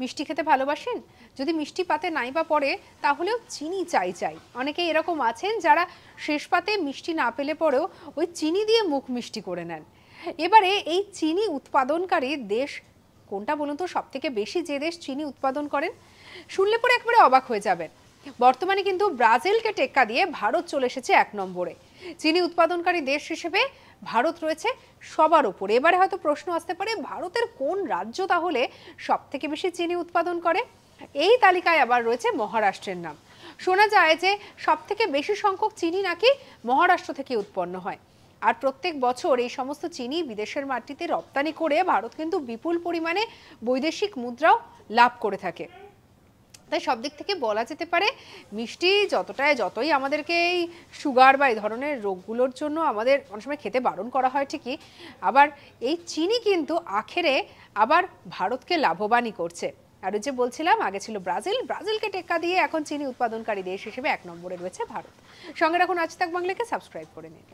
মিষ্টি খেতে ভালোবাসেন? যদি মিষ্টি পাতে নাই বা পড়ে তাহলেও চিনি চাই। অনেকে এরকম আছেন যারা শেষ পাতে মিষ্টি না পেলে পরেও ওই চিনি দিয়ে মুখ মিষ্টি করে নেন। এবারে এই চিনি উৎপাদনকারী দেশ কোনটা বলুন তো? সব থেকে বেশি যে দেশ চিনি উৎপাদন করেন, শুনলে পরে একবারে অবাক হয়ে যাবেন। বর্তমানে কিন্তু ব্রাজিলকে টেক্কা দিয়ে ভারত চলে এসেছে 1 নম্বরে। চিনি উৎপাদনকারী দেশ হিসেবে ভারত রয়েছে সবার উপরে। এবারে হয়তো প্রশ্ন আসতে পারে, ভারতের কোন রাজ্য তাহলে সব থেকে বেশি চিনি উৎপাদন করে? এই তালিকায় আবার রয়েছে মহারাষ্ট্রের নাম। শোনা যায় যে সব থেকে বেশি সংখ্যক চিনি নাকি মহারাষ্ট্র থেকে উৎপন্ন হয়। আর প্রত্যেক বছর এই সমস্ত চিনি বিদেশের মাটিতে রপ্তানি করে ভারত কিন্তু বিপুল পরিমাণে বৈদেশিক মুদ্রাও লাভ করে থাকে। তাই সব দিক থেকে বলা যেতে পারে মিষ্টি যতই আমাদেরকে এই সুগার বা এই ধরনের রোগগুলোর জন্য আমাদের অনেক সময় খেতে বারণ করা হয় ঠিকই, আবার এই চিনি কিন্তু আখেরে আবার ভারতকে লাভবানই করছে। আর যে বলছিলাম আগে ছিল ব্রাজিলকে টেক্কা দিয়ে এখন চিনি উৎপাদনকারী দেশ হিসেবে 1 নম্বরে রয়েছে ভারত। সঙ্গে রাখুন আজ তাক বাংলাকে, সাবস্ক্রাইব করে নিন।